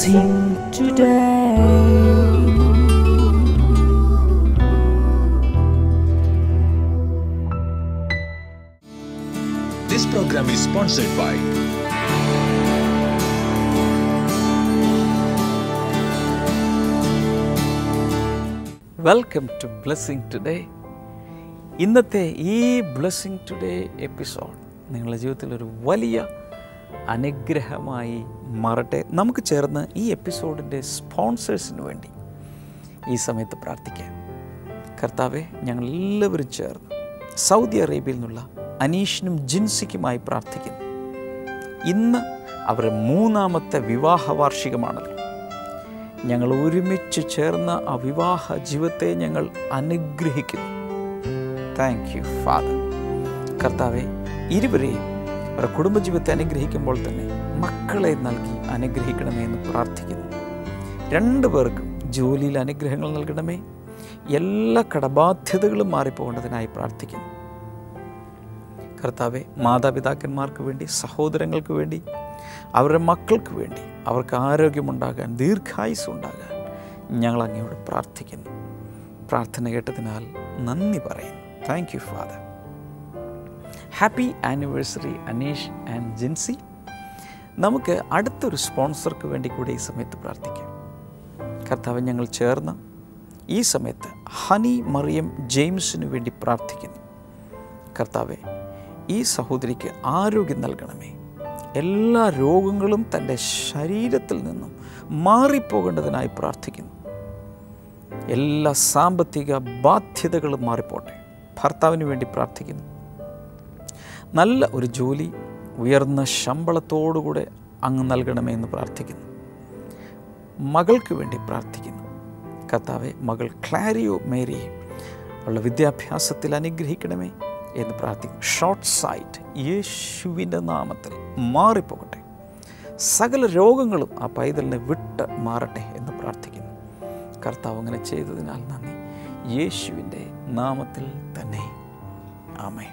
blessing today. This program is sponsored by welcome to Blessing Today. ഇന്നത്തെ ഈ blessing today episode നിങ്ങളുടെ ജീവിതത്തിലൊരു വലിയ അനുഗ്രഹമായി മാറട്ടെ. നമുക്ക് ചേർന്ന് ഈ എപ്പിസോഡിൻ്റെ സ്പോൺസേഴ്സിന് വേണ്ടി ഈ സമയത്ത് പ്രാർത്ഥിക്കാം. കർത്താവെ, ഞങ്ങളെല്ലാവരും ചേർന്ന് സൗദി അറേബ്യയിൽ നിന്നുള്ള അനീഷിനും ജിൻസിക്കുമായി പ്രാർത്ഥിക്കുന്നു. ഇന്ന് അവരുടെ 3ാമത്തെ വിവാഹ വാർഷികമാണല്ലോ. ഞങ്ങൾ ഒരുമിച്ച് ചേർന്ന ആ വിവാഹ ജീവിതത്തെ ഞങ്ങൾ അനുഗ്രഹിക്കുന്നു. Thank you father. കർത്താവെ, ഇരുവരെയും അവരുടെ കുടുംബജീവിതത്തെ അനുഗ്രഹിക്കുമ്പോൾ തന്നെ മക്കളെ നൽകി അനുഗ്രഹിക്കണമേ എന്ന് പ്രാർത്ഥിക്കുന്നു. 2 പേർക്കും ജോലിയിൽ അനുഗ്രഹങ്ങൾ നൽകണമേ. എല്ലാ കടബാധ്യതകളും മാറിപ്പോകേണ്ടതിനായി പ്രാർത്ഥിക്കുന്നു. കർത്താവെ, മാതാപിതാക്കന്മാർക്ക് വേണ്ടി, സഹോദരങ്ങൾക്ക് വേണ്ടി, അവരുടെ മക്കൾക്ക് വേണ്ടി അവർക്ക് ആരോഗ്യമുണ്ടാകാൻ, ദീർഘായുസ് ഉണ്ടാകാൻ ഞങ്ങൾ അങ്ങയോട് പ്രാർത്ഥിക്കുന്നു. പ്രാർത്ഥന കേട്ടതിനാൽ നന്ദി പറയുന്നു. Thank you father. Happy anniversary Aneesh and Jincy. നമുക്ക് അടുത്തൊരു സ്പോൺസർക്ക് വേണ്ടി കൂടി ഈ സമയത്ത് പ്രാർത്ഥിക്കാം. കർത്താവ്, ഞങ്ങൾ ചേർന്ന് ഈ സമയത്ത് ഹണി മറിയം ജെയിംസിന് വേണ്ടി പ്രാർത്ഥിക്കുന്നു. കർത്താവെ, ഈ സഹോദരിക്ക് ആരോഗ്യം നൽകണമേ. എല്ലാ രോഗങ്ങളും തൻ്റെ ശരീരത്തിൽ നിന്നും മാറിപ്പോകേണ്ടതിനായി പ്രാർത്ഥിക്കുന്നു. എല്ലാ സാമ്പത്തിക ബാധ്യതകളും മാറിപ്പോട്ടെ. ഭർത്താവിന് വേണ്ടി പ്രാർത്ഥിക്കുന്നു. നല്ല ഒരു ജോലി, ഉയർന്ന ശമ്പളത്തോടുകൂടെ അങ്ങ് നൽകണമേ എന്ന് പ്രാർത്ഥിക്കുന്നു. മകൾക്ക് വേണ്ടി പ്രാർത്ഥിക്കുന്നു. കർത്താവെ, മകൾ ക്ലാരിയോ മേരിയെ ഉള്ള വിദ്യാഭ്യാസത്തിൽ അനുഗ്രഹിക്കണമേ എന്ന് പ്രാർത്ഥിക്കുന്നു. ഷോർട്ട് സൈറ്റ് യേശുവിൻ്റെ നാമത്തിൽ മാറിപ്പോകട്ടെ. സകല രോഗങ്ങളും ആ പൈതലിനെ വിട്ട് മാറട്ടെ എന്ന് പ്രാർത്ഥിക്കുന്നു. കർത്താവ് അങ്ങനെ ചെയ്തതിനാൽ നന്ദി. യേശുവിൻ്റെ നാമത്തിൽ തന്നെ ആമേൻ.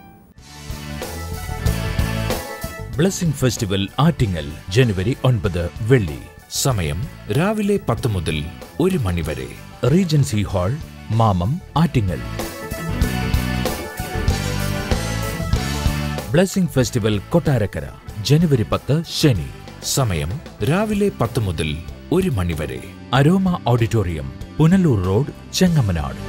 ബ്ലെസ്സിംഗ് ഫെസ്റ്റിവൽ ആറ്റിങ്ങൽ ജനുവരി 9 വെള്ളി. സമയം രാവിലെ 10 മുതൽ 1 മണി വരെ. റീജൻസി ഹാൾ, മാമം, ആറ്റിങ്ങൽ. ബ്ലെസ്സിംഗ് ഫെസ്റ്റിവൽ കൊട്ടാരക്കര ജനുവരി 10 ശനി. സമയം രാവിലെ 10 മുതൽ 1 മണി വരെ. Aroma auditorium, Punalur road, Chengamanad.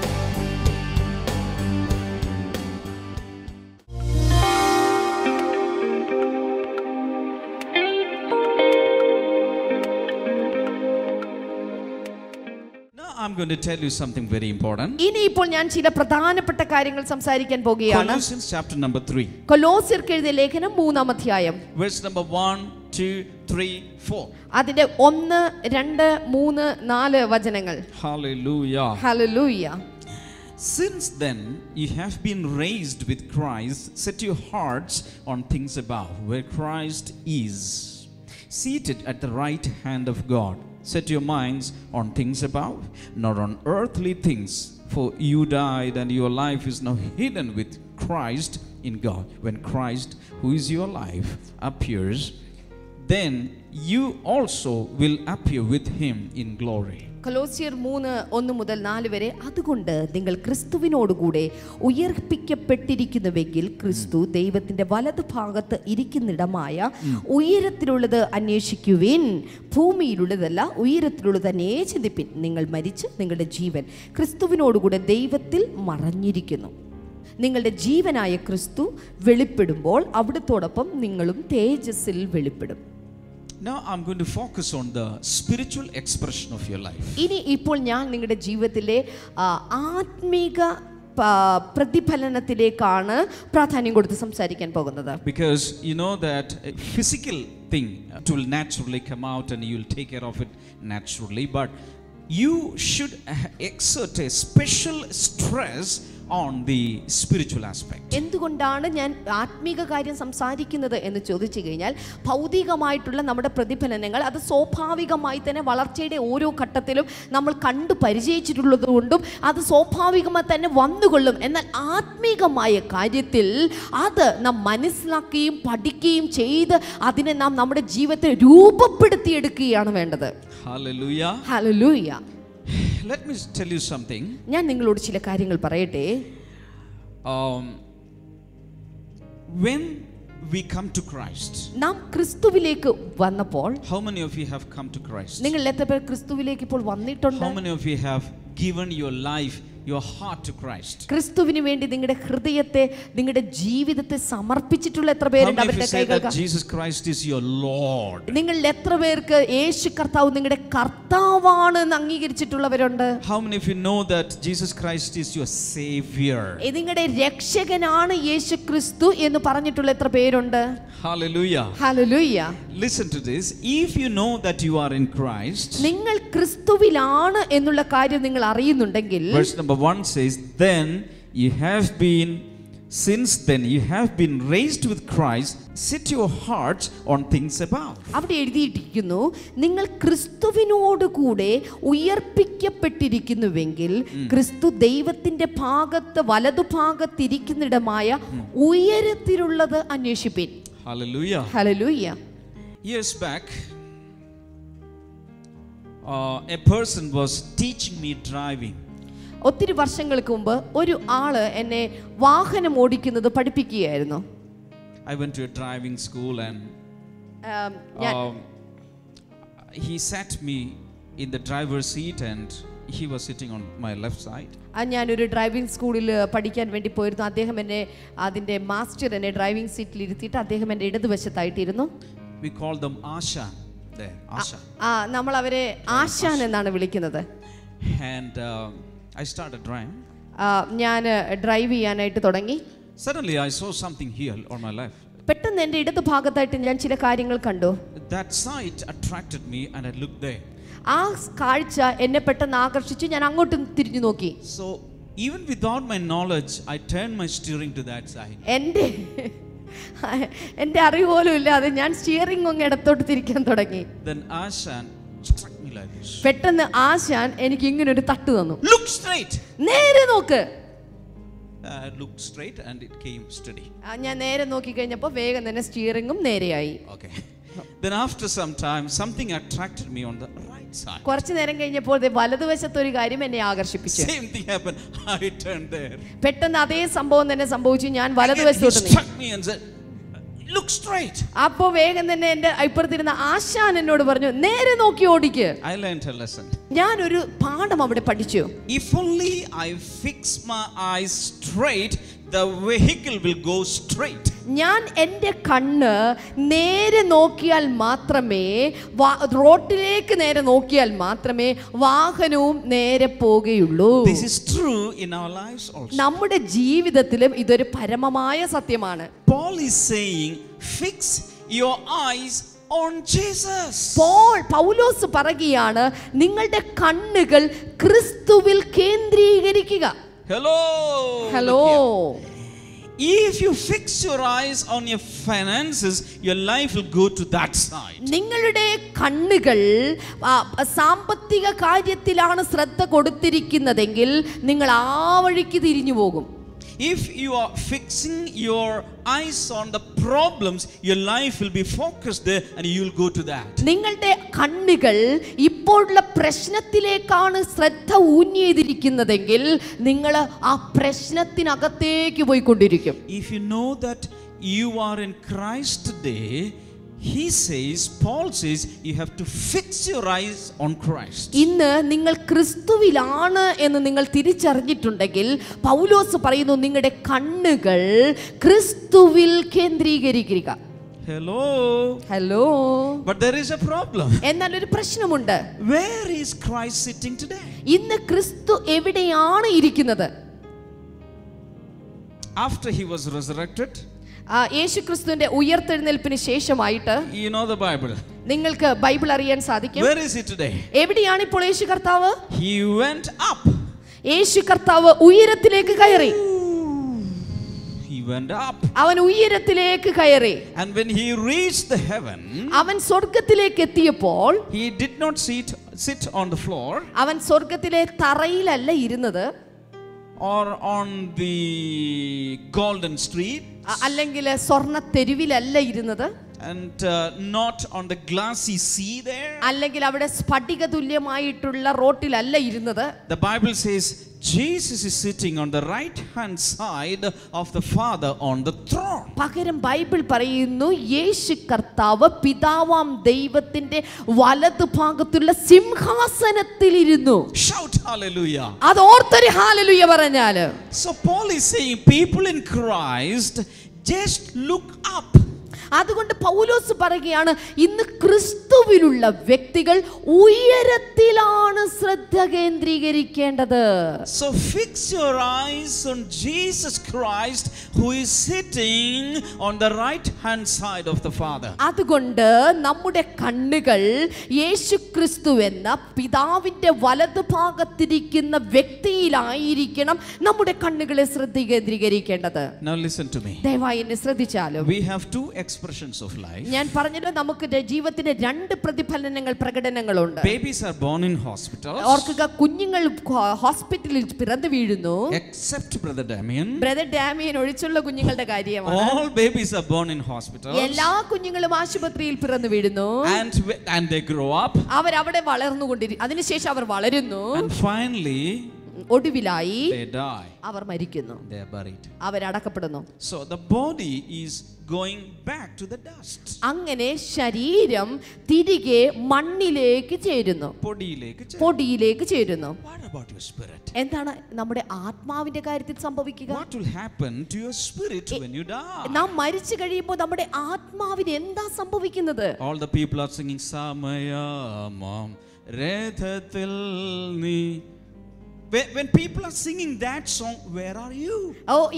I'm going to tell you something very important. ഇനി ഇപ്പോൾ ഞാൻ ചില പ്രധാനപ്പെട്ട കാര്യങ്ങൾ സംസാരിക്കാൻ പോകുകയാണ്. Colossians chapter number 3. കൊലോസ്യർക്ക് എഴുതിയ ലേഖനം 3-ാം അധ്യായം. Verse number 1, 2, 3, 4. അതിന്റെ 1, 2, 3, 4 വചനങ്ങൾ. Hallelujah. Hallelujah. Since then you have been raised with Christ, set your hearts on things above, where Christ is, seated at the right hand of God. Set your minds on things above, not on earthly things, for you died and your life is now hidden with Christ in God. When Christ, who is your life, appears, then you also will appear with him in glory. കൊലോസ്യർ 3:1 മുതൽ 4 വരെ. അതുകൊണ്ട് നിങ്ങൾ ക്രിസ്തുവിനോടുകൂടെ ഉയർപ്പിക്കപ്പെട്ടിരിക്കുന്നുവെങ്കിൽ ക്രിസ്തു ദൈവത്തിന്റെ വലതുഭാഗത്ത് ഇരിക്കുന്നിടമായ ഉയരത്തിലുള്ളത് അന്വേഷിക്കുവിൻ, ഭൂമിയിലുള്ളതല്ല ഉയരത്തിലുള്ളത് തന്നെ ചിന്തിപ്പിൻ. നിങ്ങൾ മരിച്ച് നിങ്ങളുടെ ജീവൻ ക്രിസ്തുവിനോടുകൂടെ ദൈവത്തിൽ മറഞ്ഞിരിക്കുന്നു. നിങ്ങളുടെ ജീവനായ ക്രിസ്തു വെളിപ്പെടുമ്പോൾ അവിടത്തോടൊപ്പം നിങ്ങളും തേജസ്സിൽ വെളിപ്പെടും. Now I'm going to focus on the spiritual expression of your life. ഇനി ഇപ്പോൾ ഞാൻ നിങ്ങളുടെ ജീവിതത്തിലെ ആത്മീക പ്രതിഫലനത്തിലേക്കാണ് പ്രാധാന്യം കൊടുത്ത് സംസാരിക്കാൻ പോകുന്നത്. Because you know that a physical thing will naturally come out and you will take care of it naturally, but you should exert a special stress on the spiritual aspect. എന്തുകൊണ്ടാണ് ഞാൻ ആത്മീക കാര്യം സംസാരിക്കുന്നത് എന്ന് ചോദിച്ചു കഴിഞ്ഞാൽ, ഭൗതികമായിട്ടുള്ള നമ്മുടെ പ്രതിഫലനങ്ങൾ അത് സ്വാഭാവികമായി തന്നെ വളർച്ചയുടെ ഓരോ ഘട്ടത്തിലും നമ്മൾ കണ്ടു പരിചയിച്ചിട്ടുള്ളത് കൊണ്ടും അത് സ്വാഭാവികമായി തന്നെ വന്നുകൊള്ളും. എന്നാൽ ആത്മീകമായ കാര്യത്തിൽ അത് നാം മനസ്സിലാക്കുകയും പഠിക്കുകയും ചെയ്ത് അതിനെ നാം നമ്മുടെ ജീവിതത്തിൽ രൂപപ്പെടുത്തിയെടുക്കുകയാണ് വേണ്ടത്. Hallelujah. Hallelujah. Let me tell you something. ഞാൻ നിങ്ങളോട് ചില കാര്യങ്ങൾ പറയട്ടെ. When we come to Christ, നാം ക്രിസ്തുവിലേക്ക് വന്നപ്പോൾ, how many of you have come to Christ? നിങ്ങൾ എത്ര പേർ ക്രിസ്തുവിലേക്ക് ഇപ്പോൾ വന്നിട്ടുണ്ട്? How many of you have given your life, your heart to Christ? ക്രിസ്തുവിന് വേണ്ടി നിങ്ങളുടെ ഹൃദയത്തെ, നിങ്ങളുടെ ജീവിതത്തെ സമർപ്പിച്ചിട്ടുള്ള എത്ര How പേരുണ്ട്? many of you അവരുടെ say കൈകൾ that Jesus Christ is your Lord? നിങ്ങൾ എത്ര പേർക്ക് യേശു കർത്താവ് നിങ്ങളുടെ കർത്താവാണ് എന്ന് അംഗീകരിച്ചിട്ടുള്ളവരുണ്ട്? How many of you know that Jesus Christ is your Savior? നിങ്ങളുടെ രക്ഷകനാണ് യേശു ക്രിസ്തു എന്ന് പറഞ്ഞിട്ടുള്ള എത്ര പേരുണ്ട്? Hallelujah. Hallelujah. Listen to this. If you know that you are in Christ, നിങ്ങൾ ക്രിസ്തുവിലാണ് എന്നുള്ള കാര്യം നിങ്ങൾ അറിയുന്നുണ്ടെങ്കിൽ, verse number 1 says, then you have been, since then you have been raised with Christ, set your hearts on things above. അവിടെ എഴുതിയിരിക്കുന്നു, നിങ്ങൾ ക്രിസ്തുവിനോട് കൂടെ ഉയർപ്പിക്കപ്പെട്ടിരിക്കുന്നുവെങ്കിൽ ക്രിസ്തു ദൈവത്തിന്റെ ഭാഗത്ത് വലതുഭാഗത്തിരിക്കുന്നിടമായ ഉയരത്തിലുള്ളത് അന്വേഷിപ്പിൻ. Hallelujah. Hallelujah. Years back, a person was teaching me driving. ഒത്തിരി വർഷങ്ങൾക്ക് മുമ്പ് ഒരു ആള് എന്നെ വാഹനം ഓടിക്കുന്നത് പഠിപ്പിക്കുകയായിരുന്നു. I went to a driving school and he sat me in the driver's seat and he was sitting on my left side. ഞാനൊരു driving സ്കൂളിൽ പഠിക്കാൻ വേണ്ടി പോയിരുന്നു. അദ്ദേഹം എന്നെ, അതിൻ്റെ മാസ്റ്റർ എന്നെ ഡ്രൈവിംഗ് സീറ്റിൽ ഇരുത്തിയിട്ട് അദ്ദേഹം എൻ്റെ ഇടതുവശത്തായിട്ടിരുന്നു. We call them Ashan there, Ashan. നമ്മൾ അവരെ ആശാൻ എന്നാണ് വിളിക്കുന്നത്. And I started driving. ഞാൻ ഡ്രൈവ് ചെയ്യാനായിട്ട് തുടങ്ങി. Suddenly I saw something here on my left. പെട്ടെന്ന് എൻ്റെ ഇടതു ഭാഗത്തായിട്ട് ഞാൻ ചില കാര്യങ്ങൾ കണ്ടു. That sight attracted me and I looked there. ആ കാഴ്ച എന്നെ പെട്ടെന്ന് ആകർഷിച്ചു. ഞാൻ അങ്ങോട്ട് തിരിഞ്ഞു നോക്കി. So even without my knowledge, I turned my steering to that side. എൻ്റെ അറിവ് പോലും ഇല്ലാതെ ഞാൻ സ്റ്റിയറിംഗ് അങ്ങ് ഇടത്തോട്ട് തിരിക്കാൻ തുടങ്ങി. Then Ashan struck me like this. പെട്ടെന്ന് ആശാൻ എനിക്ക് ഇങ്ങനെ ഒരു തട്ട് തന്നു. Look straight. നേരെ നോക്ക്. I looked straight and it came steady. ഞാൻ നേരെ നോക്കി കഴിഞ്ഞപ്പോൾ വേഗം തന്നെ സ്റ്റിയറിംഗും നേരെയായി. Okay. Then after some time, something attracted me on the right side. കുറച്ചു നേരം കഴിഞ്ഞപ്പോൾ വലതുവശത്ത് ഒരു കാര്യം എന്നെ ആകർഷിപ്പിച്ചു. Same thing happened. I turned there. പെട്ടെന്ന് അതേ സംഭവം തന്നെ സംഭവിച്ചു. ഞാൻ വലതുവശത്തോട്ട് He struck me and said, look straight. അപ്പോൾ വേഗം തന്നെ എൻ്റെ ഇപ്പുറത്തിരുന്ന ആശാൻ എന്നോട് പറഞ്ഞു, നേരെ നോക്കി ഓടിക്ക്. I learned a lesson. ഞാനൊരു പാഠം അവിടെ പഠിച്ചു. If only I fix my eyes straight, the vehicle will go straight. ഞാൻ എൻ്റെ കണ്ണ് നേരെ നോക്കിയാൽ മാത്രമേ, റോഡിലേക്ക് നേരെ നോക്കിയാൽ മാത്രമേ വാഹനവും നേരെ പോകുകയുള്ളൂ. This is true in our lives also. നമ്മുടെ ജീവിതത്തിലും ഇതൊരു പരമമായ സത്യമാണ്. Paul is saying, fix your eyes on Jesus. പൗലോസ് പറയുകയാണ്, നിങ്ങളുടെ കണ്ണുകൾ ക്രിസ്തുവിൽ കേന്ദ്രീകരിക്കുക. Hello. If you fix your eyes on your finances, your life will go to that side. നിങ്ങളുടെ കണ്ണുകൾ സാമ്പത്തിക കാര്യത്തിലാണ് ശ്രദ്ധ കൊടുത്തിരിക്കുന്നതെങ്കിൽ നിങ്ങൾ ആ വഴിക്ക് തിരിഞ്ഞു പോകും. If you are fixing your eyes on the problems, your life will be focused there and you will go to that. നിങ്ങളുടെ കണ്ണുകൾ ഇപ്പോഴുള്ള പ്രശ്നത്തിലേക്കാണ് ശ്രദ്ധ ഊന്നിയിരിക്കുന്നതെങ്കിൽ നിങ്ങൾ ആ പ്രശ്നത്തിനകത്തേക്ക് പോയിക്കൊണ്ടിരിക്കും. If you know that you are in Christ today, he says, Paul says, you have to fix your eyes on Christ. ഇന്ന് നിങ്ങൾ ക്രിസ്തുവിലാണ് എന്ന് നിങ്ങൾ തിരിച്ചറിഞ്ഞിട്ടുണ്ടെങ്കിൽ പൗലോസ് പറയുന്നു, നിങ്ങളുടെ കണ്ണുകൾ ക്രിസ്തുവിൽ കേന്ദ്രീകരിക്കുക. Hello. But there is a problem. എന്നാൽ ഒരു പ്രശ്നമുണ്ട്. Where is Christ sitting today? ഇന്ന് ക്രിസ്തു എവിടെയാണ് ഇരിക്കുന്നത്? After he was resurrected, യേശു ക്രിസ്തുവിന്റെ ഉയർത്തെഴുന്നേൽപ്പിന് ശേഷമായിട്ട്, you know the Bible, നിങ്ങൾക്ക് ബൈബിൾ അറിയാൻ സാധിക്കും. Where is he today? എവിടെയാണ് ഇപ്പോൾ യേശു കർത്താവ്? He went up. യേശു കർത്താവ് ഉയരത്തിലേക്ക് കയറി. went up. അവൻ ഉയരത്തിലേക്ക് കയറി. And when he reached the heaven, അവൻ സ്വർഗ്ഗത്തിലേക്ക് എത്തിയപ്പോൾ he did not sit on the floor അവൻ സ്വർഗ്ഗത്തിലെ തറയിലല്ല ഇരുന്നത്, or on the golden street, അല്ലെങ്കിൽ സ്വർണ്ണ തെരുവിലല്ല ഇരുന്നത്, and not on the glassy sea there. അല്ലെങ്കിൽ അവിടെ സ്ഫടിക തുല്യമായിട്ടുള്ള റോട്ടിലല്ല ഇരുന്നത്. The Bible says Jesus is sitting on the right hand side of the Father on the throne. പകരം Bible പറയുന്നു യേശു കർത്താവ് പിതാവാം ദൈവത്തിന്റെ വലതു ഭാഗത്തുള്ള സിംഹാസനത്തിലിരുന്നു. Shout hallelujah. അത് ഓർത്തൊരു ഹല്ലേലൂയ പറഞ്ഞാല്. So Paul is saying people in Christ just look up. അതുകൊണ്ട് പൗലോസ് പറയുകയാണ് ഇന്ന് ക്രിസ്തുവിലുള്ള വ്യക്തികൾ ഉയരത്തിലാണ് ശ്രദ്ധ കേന്ദ്രീകരിക്കേണ്ടത്. So fix your eyes on Jesus Christ who is sitting on the right hand side of the Father. അതുകൊണ്ട് നമ്മുടെ കണ്ണുകൾ യേശുക്രിസ്തു എന്ന പിതാവിന്റെ വലതുഭാഗത്തിരിക്കുന്ന വ്യക്തിയിലായിരിക്കണം നമ്മുടെ കണ്ണുകളെ ശ്രദ്ധ കേന്ദ്രീകരിക്കേണ്ടത്. Now listen to me. ദയവായി എന്നെ ശ്രദ്ധിച്ചാലും. We have two expressions of life. ഞാൻ പറഞ്ഞല്ലോ നമുക്ക് ജീവിതത്തിന്റെ രണ്ട് പ്രതിഫലനങ്ങൾ പ്രകടനങ്ങളുണ്ട്. Babies are born in hospitals. ഓർക്കുക, കുഞ്ഞുങ്ങൾ ഹോസ്പിറ്റലിൽ പിറന്നു വീഴുന്നു. Except brother Damien. Brother Damien ഒഴിച്ചുള്ള കുഞ്ഞുങ്ങളുടെ കാര്യമാണ്. All babies are born in hospitals. എല്ലാ കുഞ്ഞുങ്ങളും ആശുപത്രിയിൽ പിറന്നു വീഴുന്നു. And they grow up. അവരവിടെ വളർന്നുകൊണ്ടിരിക്കും. അതിനുശേഷം അവർ വളരുന്നു. And finally ഒടുവിലായി they die. അവർ മരിക്കുന്നു. They are buried. അവരടക്കപ്പെടുന്നു. So the body is going back to the dust. അങ്ങനെ ശരീരം തിരികെ മണ്ണിലേക്ക് ചേരുന്നു, പൊടിയിലേക്ക് ചേരുന്നു. What about your spirit? എന്താണ് നമ്മുടെ ആത്മാവിന്റെ കാര്യത്തിൽ സംഭവിക്കുക? What will happen to your spirit when you die? നാം മരിച്ചു കഴിയുമ്പോൾ നമ്മുടെ ആത്മാവിന് എന്താ സംഭവിക്കുന്നത്? All the people are singing Samayamam Rethathil Ni. When people are singing that song, where are you?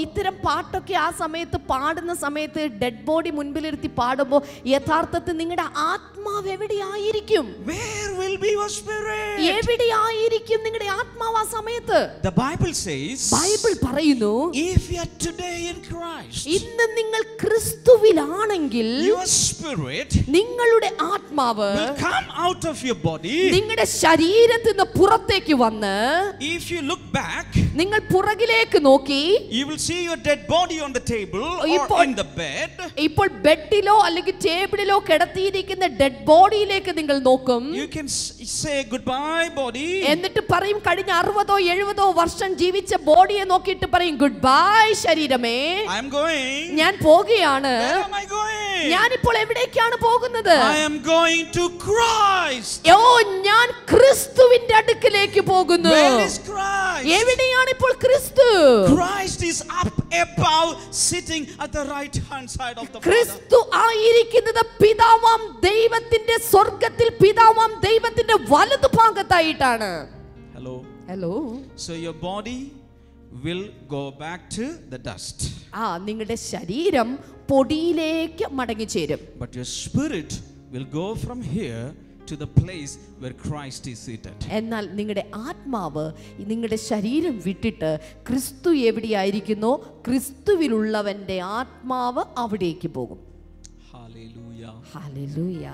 ഇത്തരം പാട്ടൊക്കെ ആ സമയത്ത് പാടുന്ന സമയത്ത് ഡെഡ് ബോഡി മുൻപിലിരുത്തി പാടുമ്പോൾ യഥാർത്ഥത്തിൽ നിങ്ങളുടെ ആത്മാവ് എവിടെയായിരിക്കും? Where will be your spirit? എവിടെയായിരിക്കും നിങ്ങളുടെ ആത്മാവ് ആ സമയത്ത്? The Bible says, ബൈബിൾ പറയുന്നു, if you are today in Christ, ഇന്ന് നിങ്ങൾ ക്രിസ്തുവിലാണെങ്കിൽ your spirit നിങ്ങളുടെ ആത്മാവ് will come out of your body. നിങ്ങളുടെ ശരീരത്തിൽ നിന്ന് പുറത്തേക്ക് വന്ന്, if you look back, നിങ്ങൾ പുറകിലേക്ക് നോക്കി, you will see your dead body on the table or in the bed. ഇപ്പോൾ ബെഡിലോ അല്ലെങ്കിൽ ടേബിളിലോ കിടത്തിയിരിക്കുന്ന ഡെഡ് ബോഡിയിലേക്ക് നിങ്ങൾ നോക്കും. You can say goodbye body. എന്നിട്ട് പറയും, കഴിഞ്ഞ 60-70 വർഷം ജീവിച്ച ബോഡിയെ നോക്കിയിട്ട് പറയും, ഗുഡ് ബൈ ശരീരമേ, I am going. ഞാൻ പോകുകയാണ്. Where am I going? ഞാനിപ്പോൾ എവിടേക്കാണ് പോകുന്നത്? I am going to Christ. ഞാൻ ക്രിസ്തുവിന്റെ അടുക്കിലേക്ക് പോകുന്നു. Where is Christ? എവിടെയാണ് ഇപ്പോൾ ക്രിസ്തു? Christ is up above, sitting at the right hand side of the Father. ക്രിസ്തു ആയിരിക്കുന്നത് പിതാവാം ദൈവത്തിന്റെ സ്വർഗ്ഗത്തിൽ പിതാവാം ദൈവത്തിന്റെ വലതുഭാഗത്തായിട്ടാണ്. Hello. So your body will go back to the dust. നിങ്ങളുടെ ശരീരം പൊടിയിലേക്ക് മടങ്ങിച്ചേരും. But your spirit will go from here to the place where Christ is seated. എന്നാൽ നിങ്ങളുടെ ആത്മാവ് നിങ്ങളുടെ ശരീരം വിട്ടിട്ട് ക്രിസ്തു എവിടെയായിരിക്കുന്നോ ക്രിസ്തുവിലുള്ളവന്റെ ആത്മാവ് അവിടേക്ക് പോകും. Hallelujah. Hallelujah.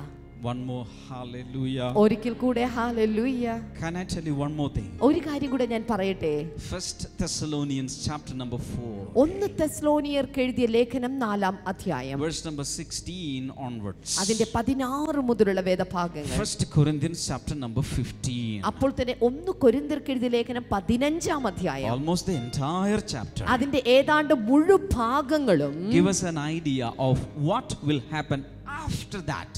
One more hallelujah. ഒരിക്കൽ കൂടെ hallelujah. Can I tell you one more thing? ഒരു കാര്യം കൂടെ ഞാൻ പറയട്ടെ. 1 Thessalonians chapter number 4. 1 തെസ്സലോനിയർക്ക് എഴുതിയ ലേഖനം 4-ാം അധ്യായം verse number 16 onwards. അതിന്റെ 16 മുതലുള്ള വേദഭാഗങ്ങൾ. 1 Corinthians chapter number 15. അപ്പോൾ തന്നെ 1 കൊരിന്ത്യർക്ക് എഴുതിയ ലേഖനം 15-ാം അധ്യായം. Almost the entire chapter. അതിന്റെ ഏതാണ്ട് മുഴുഭാഗങ്ങളും give us an idea of what will happen after that.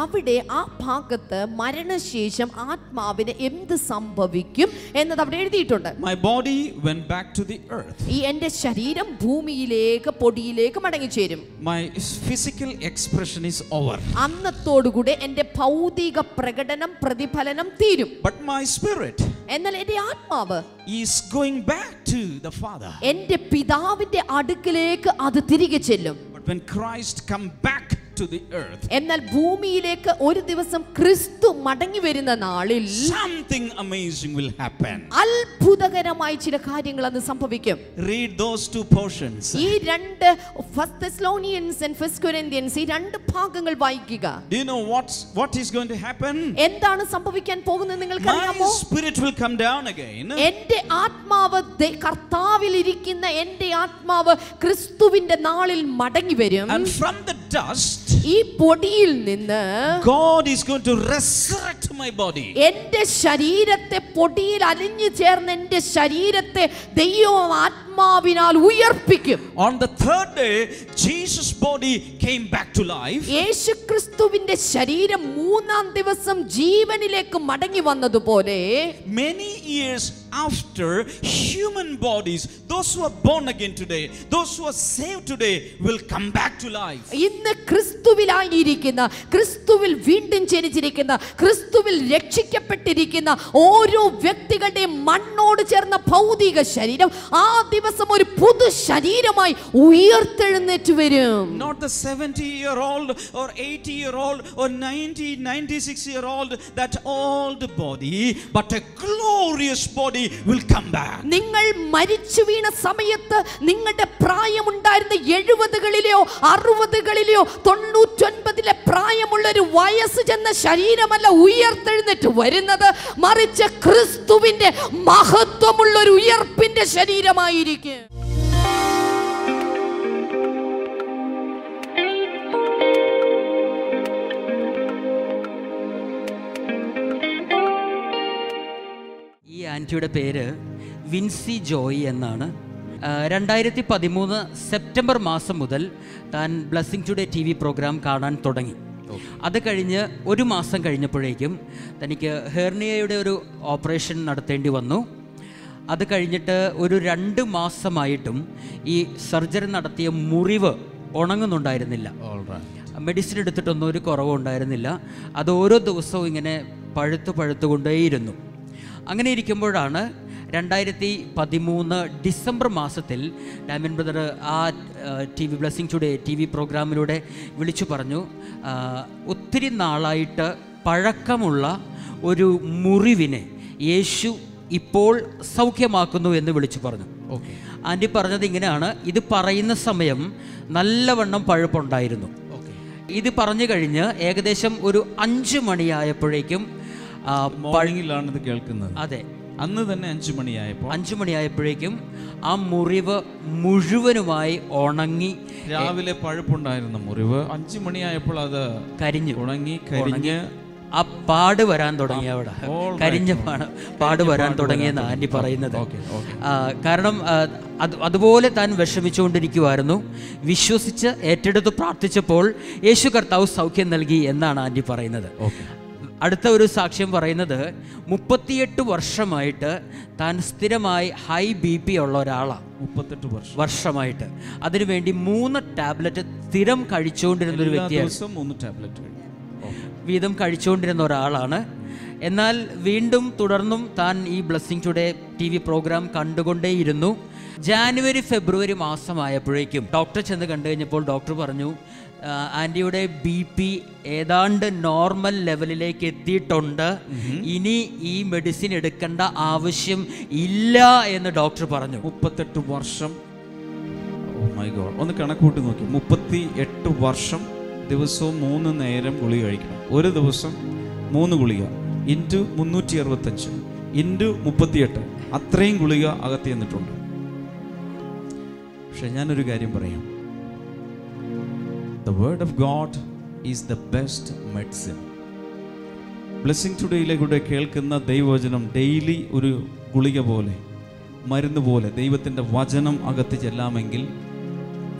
അവിടെ ആ ഭാഗത്ത് മരണശേഷം ആത്മാവിന് എന്ത് സംഭവിക്കും എന്നത് അവിടെ എഴുതിയിട്ടുണ്ട്. My body went back to the earth. എന്റെ ശരീരം ഭൂമിയിലേക്ക് പൊടിയിലേക്ക് മടങ്ങിച്ചേരും. My physical expression is over. അന്നത്തോടുകൂടെ എന്റെ ഭൗതിക പ്രകടനം പ്രതിഫലനം തീരും. But my spirit എന്നാൽ എന്റെ ആത്മാവ് is going back to the Father. എന്റെ പിതാവിന്റെ അടുക്കിലേക്ക് അത് തിരികെ ചെല്ലും. But when Christ come back to the earth, എന്നാൽ ഭൂമിയിലേക്ക് ഒരു ദിവസം ക്രിസ്തു മടങ്ങി വരുന്ന നാളിൽ something amazing will happen. അത്ഭുതകരമായ ചില കാര്യങ്ങൾ അന്ന് സംഭവിക്കും. Read those two portions. ഈ രണ്ട് First Thessalonians and First Corinthians ഈ രണ്ട് ഭാഗങ്ങൾ വായിക്കുക. Do you know what is going to happen? എന്താണ് സംഭവിക്കാൻ പോകുന്നത് നിങ്ങൾക്ക് My അറിയാമോ? spirit will come down again. എന്റെ ആത്മാവ് കർത്താവിൽ ഇരിക്കുന്ന എന്റെ ആത്മാവ് ക്രിസ്തുവിന്റെ നാളിൽ മടങ്ങി വരും. And from the dust, ഈ പൊടിയിൽ നിന്ന് God is going to resurrect my body. എന്റെ ശരീരത്തെ പൊടിയിൽ അലിഞ്ഞു ചേർന്ന് എന്റെ ശരീരത്തെ ദൈവം ആത്മാവിനാൽ ഉയർപ്പിക്കും. On the third day, Jesus' body came back to life. യേശുക്രിസ്തുവിന്റെ ശരീരം മൂന്നാം ദിവസം ജീവനിലേക്ക് മടങ്ങി വന്നതുപോലെ Many years after, human bodies, those who are born again today, those who are saved today, will come back to life. ഇന്ന് ക്രിസ്തുവിലായിരിക്കുന്ന, ക്രിസ്തുവിൽ വീണ്ടും ജനിച്ചിരിക്കുന്ന, ക്രിസ്തുവിൽ രക്ഷിക്കപ്പെട്ടിരിക്കുന്ന ഓരോ വ്യക്തികളുടെയും മണ്ണോട് ചേർന്ന ഭൗതിക ശരീരം ആ ദിവസം ഒരു പുതു ശരീരമായി ഉയർത്തെഴുന്നേറ്റ് വരും. Not the 70-year-old or 80-year-old or 96-year-old, that old body, but a glorious body will come back. നിങ്ങൾ മരിച്ചു വീണ സമയത്ത് നിങ്ങളുടെ പ്രായമുണ്ടായിരുന്ന 70കളിലെയോ 60കളിലെയോ 99ലെ പ്രായമുള്ള ഒരു വയസ്സ് ചെന്ന ശരീരമല്ല ഉയർത്തെഴുന്നേറ്റ് വരുന്നത്, മറിച്ച് ക്രിസ്തുവിന്റെ മഹത്വമുള്ള ഒരു ഉയർപ്പിന്റെ ശരീരമായിരിക്കും. ഈ ആൻറ്റിയുടെ പേര് വിൻസി ജോയി എന്നാണ്. 2013 സെപ്റ്റംബർ മാസം മുതൽ താൻ ബ്ലെസ്സിങ് ടുഡേ TV പ്രോഗ്രാം കാണാൻ തുടങ്ങി. അത് കഴിഞ്ഞ് ഒരു മാസം കഴിഞ്ഞപ്പോഴേക്കും തനിക്ക് ഹെർണിയയുടെ ഒരു ഓപ്പറേഷൻ നടത്തേണ്ടി വന്നു. അത് കഴിഞ്ഞിട്ട് ഒരു 2 മാസമായിട്ടും ഈ സർജറി നടത്തിയ മുറിവ് ഉണങ്ങുന്നുണ്ടായിരുന്നില്ല. മെഡിസിൻ എടുത്തിട്ടൊന്നും ഒരു കുറവും ഉണ്ടായിരുന്നില്ല. അത് ഓരോ ദിവസവും ഇങ്ങനെ പഴുത്തുകൊണ്ടേയിരുന്നു. അങ്ങനെ ഇരിക്കുമ്പോഴാണ് 2013 ഡിസംബർ മാസത്തിൽ ഡാമിൻ ബ്രദർ ആ ബ്ലെസ്സിങ് ടുഡേ TV പ്രോഗ്രാമിലൂടെ വിളിച്ചു പറഞ്ഞു, ഒത്തിരി നാളായിട്ട് പഴക്കമുള്ള ഒരു മുറിവിനെ യേശു ഇപ്പോൾ സൗഖ്യമാക്കുന്നു എന്ന് വിളിച്ചു പറഞ്ഞു. ആൻറ്റി പറഞ്ഞത് ഇങ്ങനെയാണ്, ഇത് പറയുന്ന സമയം നല്ലവണ്ണം പഴുപ്പുണ്ടായിരുന്നു. ഇത് പറഞ്ഞു കഴിഞ്ഞ് ഏകദേശം ഒരു 5 മണിയായപ്പോഴേക്കും മോർണിംഗിലാണ് ഇത് കേൾക്കുന്നത്. അതെ, അന്ന് തന്നെ 5 മണിയായപ്പോഴേക്കും ആ മുറിവ് മുഴുവനുമായി ഉണങ്ങി. രാവിലെ പഴുപ്പുണ്ടായിരുന്ന മുറിവ് 5 മണിയായപ്പോൾ അത് കരിഞ്ഞ് ആ പാട് വരാൻ തുടങ്ങി. അവിടെ കരിഞ്ഞ പാട് വരാൻ തുടങ്ങിയെന്ന് ആൻറ്റി പറയുന്നത്. കാരണം അതുപോലെ താൻ വിഷമിച്ചുകൊണ്ടിരിക്കുമായിരുന്നു. വിശ്വസിച്ച് ഏറ്റെടുത്ത് പ്രാർത്ഥിച്ചപ്പോൾ യേശു കർത്താവ് സൗഖ്യം നൽകി എന്നാണ് ആൻറ്റി പറയുന്നത്. അടുത്ത ഒരു സാക്ഷ്യം പറയുന്നത് 38 വർഷമായിട്ട് താൻ സ്ഥിരമായി ഹൈ BP ഉള്ള ഒരാളാണ്. 38 വർഷമായിട്ട് അതിനുവേണ്ടി 3 ടാബ്ലറ്റ് സ്ഥിരം കഴിച്ചുകൊണ്ടിരുന്ന ഒരു വ്യക്തിയാണ്. 3 ടാബ്ലറ്റ് വീതം കഴിച്ചുകൊണ്ടിരുന്ന ഒരാളാണ്. എന്നാൽ വീണ്ടും തുടർന്നും താൻ ഈ ബ്ലെസ്സിങ് ടുഡേ TV പ്രോഗ്രാം കണ്ടുകൊണ്ടേയിരുന്നു. ജാനുവരി ഫെബ്രുവരി മാസമായപ്പോഴേക്കും ഡോക്ടറെ ചെന്ന് കണ്ടു കഴിഞ്ഞപ്പോൾ ഡോക്ടർ പറഞ്ഞു, ആൻറ്റിയുടെ BP ഏതാണ്ട് നോർമൽ ലെവലിലേക്ക് എത്തിയിട്ടുണ്ട്, ഇനി ഈ മെഡിസിൻ എടുക്കേണ്ട ആവശ്യം ഇല്ല എന്ന് ഡോക്ടർ പറഞ്ഞു. 38 വർഷം, ഓ മൈ ഗോഡ്, ഒന്ന് കണക്കൂട്ടി നോക്കി. 38 വർഷം ദിവസവും 3 നേരം ഗുളിക കഴിക്കണം. ഒരു ദിവസം 3 ഗുളിക ഇൻറ്റു 365 ഇൻറ്റു 38, അത്രയും ഗുളിക അകത്ത് ചെന്നിട്ടുണ്ട്. പക്ഷെ ഞാനൊരു കാര്യം പറയാം, The word of God is the best medicine. Blessing ടുഡേയിലൂടെ കേൾക്കുന്ന ദൈവവചനം ഡെയിലി ഒരു ഗുളിക പോലെ, മരുന്ന് പോലെ ദൈവത്തിൻ്റെ വചനം അകത്ത് ചെല്ലാമെങ്കിൽ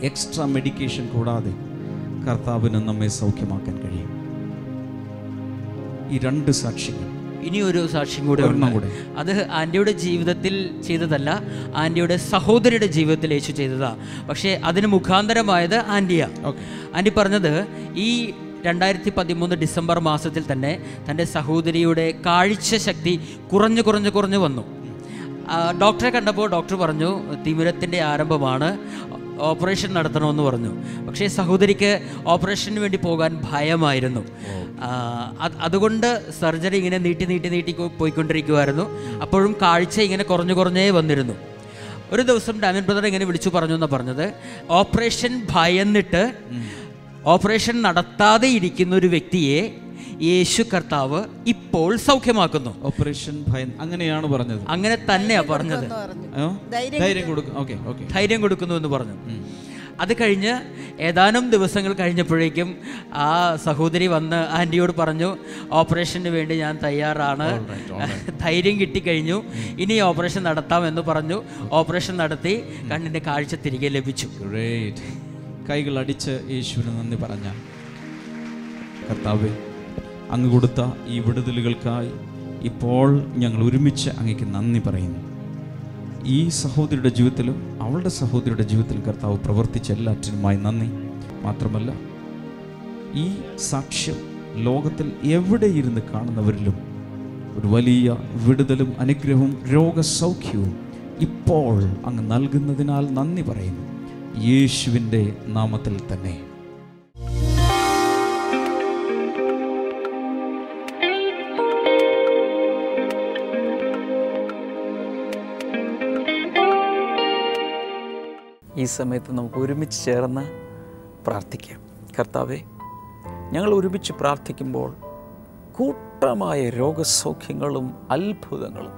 എക്സ്ട്രാ മെഡിക്കേഷൻ കൂടാതെ കർത്താവിന് നമ്മെ സൗഖ്യമാക്കാൻ കഴിയും. ഈ 2 സാക്ഷ്യങ്ങൾ. ഇനി ഒരു സാക്ഷ്യം കൂടെ ഉണ്ട്. അത് ആൻറ്റിയുടെ ജീവിതത്തിൽ ചെയ്തതല്ല, ആൻറ്റിയുടെ സഹോദരിയുടെ ജീവിതത്തിൽ യേശു ചെയ്തതാ. പക്ഷേ അതിന് മുഖാന്തരമായത് ആൻറ്റിയാ. ആൻറ്റി പറഞ്ഞത് ഈ 2013 ഡിസംബർ മാസത്തിൽ തന്നെ തൻ്റെ സഹോദരിയുടെ കാഴ്ച ശക്തി കുറഞ്ഞു വന്നു. ഡോക്ടറെ കണ്ടപ്പോൾ ഡോക്ടർ പറഞ്ഞു, തിമിരത്തിൻ്റെ ആരംഭമാണ്, ഓപ്പറേഷൻ നടത്തണമെന്ന് പറഞ്ഞു. പക്ഷേ സഹോദരിക്ക് ഓപ്പറേഷന് വേണ്ടി പോകാൻ ഭയമായിരുന്നു. അതുകൊണ്ട് സർജറി ഇങ്ങനെ നീട്ടി പോയിക്കൊണ്ടിരിക്കുമായിരുന്നു. അപ്പോഴും കാഴ്ച ഇങ്ങനെ കുറഞ്ഞേ വന്നിരുന്നു. ഒരു ദിവസം ഡാമിൻ ബ്രദർ ഇങ്ങനെ വിളിച്ചു പറഞ്ഞു എന്നാണ് പറഞ്ഞത്, ഓപ്പറേഷൻ ഭയന്നിട്ട് ഓപ്പറേഷൻ നടത്താതെ ഇരിക്കുന്ന ഒരു വ്യക്തിയെ യേശു കർത്താവ് ഇപ്പോൾ സൗഖ്യമാക്കുന്നു. ഓപ്പറേഷൻ ഭയം അങ്ങനെയാണ് പറഞ്ഞത്. അങ്ങനെ തന്നെയാ പറഞ്ഞത്. ധൈര്യം കൊടുക്കുന്നു എന്ന് പറഞ്ഞു. അത് കഴിഞ്ഞ് ഏതാനും ദിവസങ്ങൾ കഴിഞ്ഞപ്പോഴേക്കും ആ സഹോദരി വന്ന് ആൻറ്റിയോട് പറഞ്ഞു, ഓപ്പറേഷന് വേണ്ടി ഞാൻ തയ്യാറാണ്, ധൈര്യം കിട്ടിക്കഴിഞ്ഞു, ഇനി ഓപ്പറേഷൻ നടത്താമെന്ന് പറഞ്ഞു. ഓപ്പറേഷൻ നടത്തി കണ്ണിൻ്റെ കാഴ്ച തിരികെ ലഭിച്ചു. കൈകൾ അടിച്ച് യേശുവിന് നന്ദി പറഞ്ഞ കർത്താവേ, അങ്ങ് കൊടുത്ത ഈ വിടുതലുകൾക്കായി ഇപ്പോൾ ഞങ്ങൾ ഒരുമിച്ച് അങ്ങേക്ക് നന്ദി പറയുന്നു. ഈ സഹോദരിയുടെ ജീവിതത്തിലും അവളുടെ സഹോദരിയുടെ ജീവിതത്തിലും കർത്താവ് പ്രവർത്തിച്ച എല്ലാറ്റിനുമായി നന്ദി. മാത്രമല്ല, ഈ സാക്ഷ്യം ലോകത്തിൽ എവിടെ ഇരുന്ന് കാണുന്നവരിലും ഒരു വലിയ വിടുതലും അനുഗ്രഹവും രോഗസൗഖ്യവും ഇപ്പോൾ അങ്ങ് നൽകുന്നതിനാൽ നന്ദി പറയുന്നു, യേശുവിൻ്റെ നാമത്തിൽ തന്നെ. ഈ സമയത്ത് നമുക്ക് ഒരുമിച്ച് ചേർന്ന് പ്രാർത്ഥിക്കാം. കർത്താവേ, ഞങ്ങൾ ഒരുമിച്ച് പ്രാർത്ഥിക്കുമ്പോൾ കൂട്ടമായ രോഗസൗഖ്യങ്ങളും അത്ഭുതങ്ങളും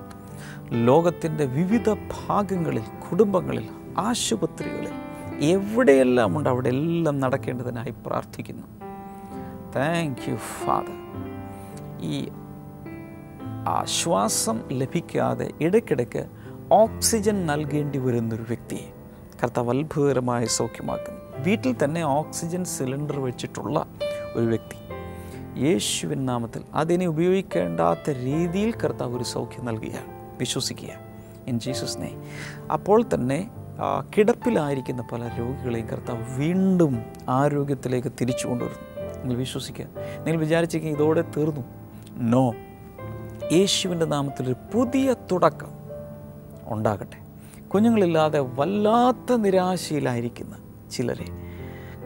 ലോകത്തിൻ്റെ വിവിധ ഭാഗങ്ങളിൽ, കുടുംബങ്ങളിൽ, ആശുപത്രികളിൽ എവിടെയെല്ലാം ഉണ്ട് അവിടെയെല്ലാം നടക്കേണ്ടതിനായി പ്രാർത്ഥിക്കുന്നു. Thank you father. ഈ ശ്വാസം ലഭിക്കാതെ ഇടയ്ക്കിടയ്ക്ക് ഓക്സിജൻ നൽകേണ്ടി വരുന്നൊരു വ്യക്തിയെ കർത്താവ് അത്ഭുതകരമായി സൗഖ്യമാക്കുന്നു. വീട്ടിൽ തന്നെ ഓക്സിജൻ സിലിണ്ടർ വെച്ചിട്ടുള്ള ഒരു വ്യക്തി, യേശുവിൻ നാമത്തിൽ അതിനെ ഉപയോഗിക്കേണ്ടാത്ത രീതിയിൽ കർത്താവ് ഒരു സൗഖ്യം നൽകുകയാണ്. വിശ്വസിക്കുക ഇൻ ജീസസ് നെയിം. അപ്പോൾ തന്നെ കിടപ്പിലായിരിക്കുന്ന പല രോഗികളെയും കർത്താവ് വീണ്ടും ആരോഗ്യത്തിലേക്ക് തിരിച്ചു കൊണ്ടുവരുന്നു. നിങ്ങൾ വിശ്വസിക്കുക. നിങ്ങൾ വിചാരിച്ചെങ്കിൽ ഇതോടെ തീർന്നു. നോ, യേശുവിൻ്റെ നാമത്തിലൊരു പുതിയ തുടക്കം ഉണ്ടാകട്ടെ. കുഞ്ഞുങ്ങളില്ലാതെ വല്ലാത്ത നിരാശയിലായിരിക്കുന്ന ചിലരെ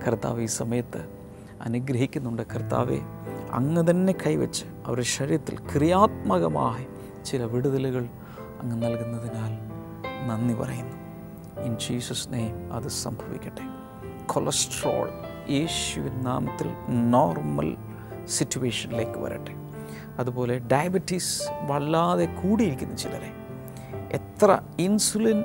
കർത്താവ് ഈ സമയത്ത് അനുഗ്രഹിക്കുന്നുണ്ട്. കർത്താവെ, അങ്ങ് തന്നെ കൈവച്ച് അവരുടെ ശരീരത്തിൽ ക്രിയാത്മകമായ ചില വിടുതലുകൾ അങ്ങ് നൽകുന്നതിനാൽ നന്ദി പറയുന്നു. ഇൻ ജീസസ് നെയിം അത് സംഭവിക്കട്ടെ. കൊളസ്ട്രോൾ യേശുവിൻ നാമത്തിൽ നോർമൽ സിറ്റുവേഷനിലേക്ക് വരട്ടെ. അതുപോലെ ഡയബറ്റീസ് വല്ലാതെ കൂടിയിരിക്കുന്ന ചിലരെ, എത്ര ഇൻസുലിൻ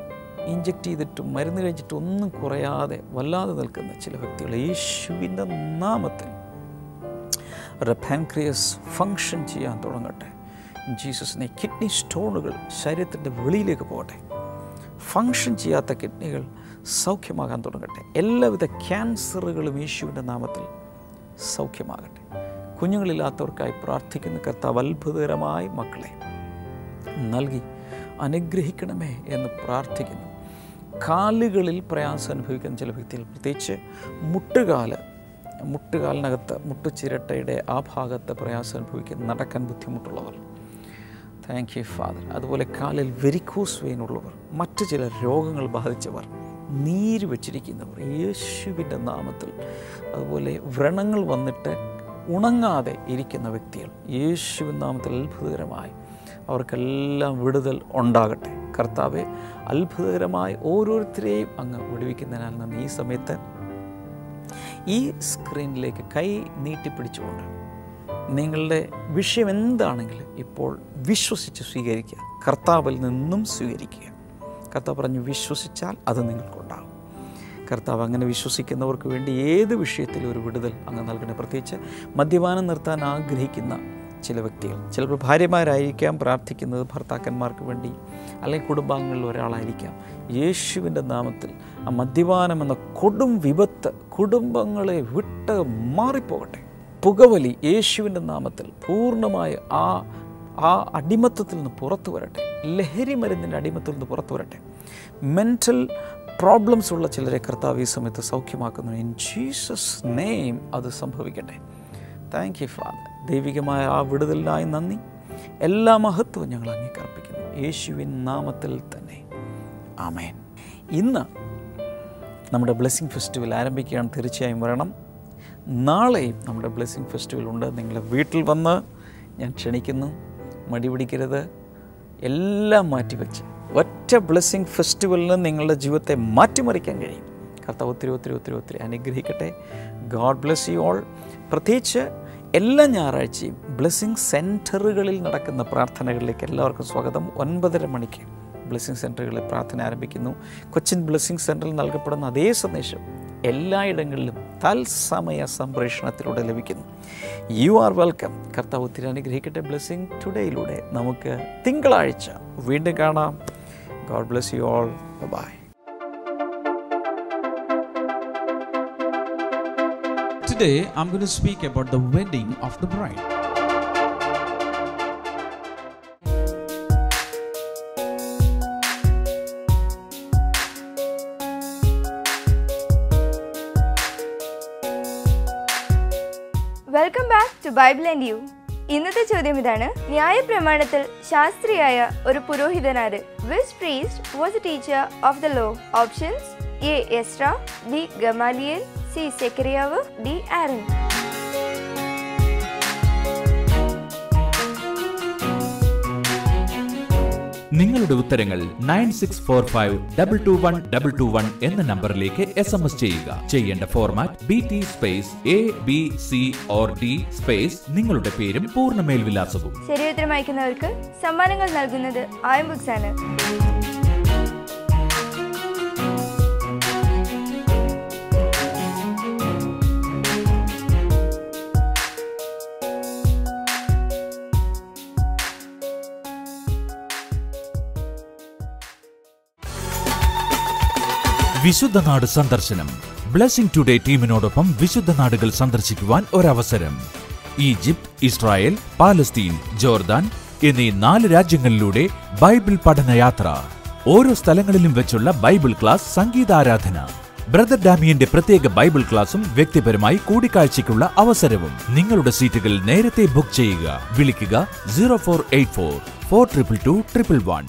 ഇഞ്ചക്റ്റ് ചെയ്തിട്ടും മരുന്ന് കഴിച്ചിട്ടും ഒന്നും കുറയാതെ വല്ലാതെ നിൽക്കുന്ന ചില വ്യക്തികൾ യേശുവിൻ്റെ നാമത്തിൽ അവരുടെ പാൻക്രിയസ് ഫങ്ഷൻ ചെയ്യാൻ തുടങ്ങട്ടെ. ജീസസിനെ കിഡ്നി സ്റ്റോണുകൾ ശരീരത്തിൻ്റെ വെളിയിലേക്ക് പോകട്ടെ. ഫങ്ഷൻ ചെയ്യാത്ത കിഡ്നികൾ സൗഖ്യമാകാൻ തുടങ്ങട്ടെ. എല്ലാവിധ ക്യാൻസറുകളും യേശുവിൻ്റെ നാമത്തിൽ സൗഖ്യമാകട്ടെ. കുഞ്ഞുങ്ങളില്ലാത്തവർക്കായി പ്രാർത്ഥിക്കുന്ന കർത്താവ് അത്ഭുതകരമായി മക്കളെ നൽകി അനുഗ്രഹിക്കണമേ എന്ന് പ്രാർത്ഥിക്കുന്നു. കാലുകളിൽ പ്രയാസം അനുഭവിക്കുന്ന ചില വ്യക്തികൾ, പ്രത്യേകിച്ച് മുട്ടുകാലിനകത്ത് മുട്ടുചിരട്ടയുടെ ആ ഭാഗത്ത് പ്രയാസം അനുഭവിക്കുന്ന, നടക്കാൻ ബുദ്ധിമുട്ടുള്ളവർ, താങ്ക് യു ഫാദർ. അതുപോലെ കാലിൽ വെരിക്കോസ് വെയിൻ ഉള്ളവർ, മറ്റു ചില രോഗങ്ങൾ ബാധിച്ചവർ, നീര് വെച്ചിരിക്കുന്നവർ യേശുവിൻ്റെ നാമത്തിൽ, അതുപോലെ വ്രണങ്ങൾ വന്നിട്ട് ഉണങ്ങാതെ ഇരിക്കുന്ന വ്യക്തികൾ യേശുവിൻ നാമത്തിൽ അത്ഭുതകരമായി അവർക്കെല്ലാം വിടുതൽ ഉണ്ടാകട്ടെ. കർത്താവെ, അത്ഭുതകരമായി ഓരോരുത്തരെയും അങ്ങ് വിടുവിക്കുന്നതിനാൽ നന്ദി. ഈ സമയത്ത് ഈ സ്ക്രീനിലേക്ക് കൈ നീട്ടിപ്പിടിച്ചുകൊണ്ട് നിങ്ങളുടെ വിഷയം എന്താണെങ്കിലും ഇപ്പോൾ വിശ്വസിച്ച് സ്വീകരിക്കുക. കർത്താവിൽ നിന്നും സ്വീകരിക്കുക. കർത്താവ് പറഞ്ഞു, വിശ്വസിച്ചാൽ അത് നിങ്ങൾക്കുണ്ടാകും. കർത്താവ് അങ്ങനെ വിശ്വസിക്കുന്നവർക്ക് വേണ്ടി ഏത് വിഷയത്തിലും ഒരു വിടുതൽ അങ്ങ് നൽകണേ. പ്രത്യേകിച്ച് മദ്യപാനം നിർത്താൻ ആഗ്രഹിക്കുന്ന ചില വ്യക്തികൾ, ചിലപ്പോൾ ഭാര്യമാരായിരിക്കാം പ്രാർത്ഥിക്കുന്നത്, ഭർത്താക്കന്മാർക്ക് വേണ്ടി, അല്ലെങ്കിൽ കുടുംബാംഗങ്ങളിൽ ഒരാളായിരിക്കാം. യേശുവിൻ്റെ നാമത്തിൽ ആ മദ്യപാനം എന്ന കൊടും വിപത്ത് കുടുംബങ്ങളെ വിട്ട് മാറിപ്പോകട്ടെ. പുകവലി യേശുവിൻ്റെ നാമത്തിൽ പൂർണ്ണമായ ആ അടിമത്തത്തിൽ നിന്ന് പുറത്തു വരട്ടെ. ലഹരി മരുന്നിൻ്റെ അടിമത്തിൽ നിന്ന് പുറത്തു വരട്ടെ. മെൻ്റൽ പ്രോബ്ലംസ് ഉള്ള ചിലരെ കർത്താവ് ഈ സമയത്ത് സൗഖ്യമാക്കുന്നു. ഇൻ ജീസസ് നെയിം അത് സംഭവിക്കട്ടെ. Thank you father. ദൈവികമായ ആ വിടുതലിനായി നന്ദി. എല്ലാ മഹത്വവും ഞങ്ങൾ അങ്ങേക്ക് അർപ്പിക്കുന്നു യേശുവിൻ നാമത്തിൽ തന്നെ. ആമേൻ. ഇന്ന് നമ്മുടെ ബ്ലെസ്സിങ് ഫെസ്റ്റിവൽ ആരംഭിക്കുകയാണ്. തീർച്ചയായും വരണം. നാളെയും നമ്മുടെ ബ്ലെസ്സിങ് ഫെസ്റ്റിവൽ ഉണ്ട്. നിങ്ങളുടെ വീട്ടിൽ വന്ന് ഞാൻ ക്ഷണിക്കുന്നു. മടി പിടിക്കരുത്. എല്ലാം മാറ്റിവെച്ച് ഒറ്റ ബ്ലെസ്സിങ് ഫെസ്റ്റിവലിന് നിങ്ങളുടെ ജീവിതത്തെ മാറ്റിമറിക്കാൻ കഴിയും. കർത്താവ് ഒത്തിരി ഒത്തിരി ഒത്തിരി ഒത്തിരി അനുഗ്രഹിക്കട്ടെ. God bless you all. പ്രത്യേകിച്ച് എല്ലാ ഞായറാഴ്ചയും ബ്ലെസ്സിങ് സെൻറ്ററുകളിൽ നടക്കുന്ന പ്രാർത്ഥനകളിലേക്ക് എല്ലാവർക്കും സ്വാഗതം. 9:30 മണിക്ക് ബ്ലെസ്സിങ് സെൻറ്ററുകളിൽ പ്രാർത്ഥന ആരംഭിക്കുന്നു. കൊച്ചിൻ ബ്ലെസ്സിങ് സെൻറ്ററിൽ നൽകപ്പെടുന്ന അതേ സന്ദേശം എല്ലായിടങ്ങളിലും തത്സമയ സംപ്രേഷണത്തിലൂടെ ലഭിക്കുന്നു. You are welcome. കർത്താവ് ഒത്തിരി അനുഗ്രഹിക്കട്ടെ. ബ്ലെസ്സിങ് ടുഡേയിലൂടെ നമുക്ക് തിങ്കളാഴ്ച വീണ്ടും കാണാം. God bless you all. Bye. Today I'm going to speak about the wedding of the bride. Welcome back to Bible and you. ഇന്നത്തെ ചോദ്യം ഇതാണ്: ന്യായപ്രമാണത്തിൽ ശാസ്ത്രിയായ ഒരു പുരോഹിതനാര്? Which priest was a teacher of the law? Options: A Ezra, B Gamaliel, C സെക്കറിയാവ്, D Aaron. നിങ്ങളുടെ ഉത്തരങ്ങൾ 9645221221 എന്ന നമ്പറിലേക്ക് SMS ചെയ്യുക. ചെയ്യേണ്ട format BT space ABC or D space നിങ്ങളുടെ പേരും പൂർണ്ണ മേൽവിലാസവും. ശരിയുത്തരം അയക്കുന്നവർക്ക് സമ്മാനങ്ങൾ നൽകുന്നത് ആയം ബുക്സ് ആണ്. വിശുദ്ധ നാട് സന്ദർശനം. ബ്ലെസ്സിംഗ് ടുഡേ ടീമിനോടൊപ്പം വിശുദ്ധ നാടുകൾ സന്ദർശിക്കുവാൻ ഒരവസരം. ഈജിപ്ത്, ഇസ്രായേൽ, പാലസ്തീൻ, ജോർദാൻ എന്നീ 4 രാജ്യങ്ങളിലൂടെ ബൈബിൾ പഠനയാത്ര. ഓരോ സ്ഥലങ്ങളിലും വെച്ചുള്ള ബൈബിൾ ക്ലാസ്, സംഗീതാരാധന, ബ്രദർ ഡാമിയന്റെ പ്രത്യേക ബൈബിൾ ക്ലാസും വ്യക്തിപരമായി കൂടിക്കാഴ്ചയ്ക്കുള്ള അവസരവും. നിങ്ങളുടെ സീറ്റുകൾ നേരത്തെ ബുക്ക് ചെയ്യുക. വിളിക്കുക 0484 422 111.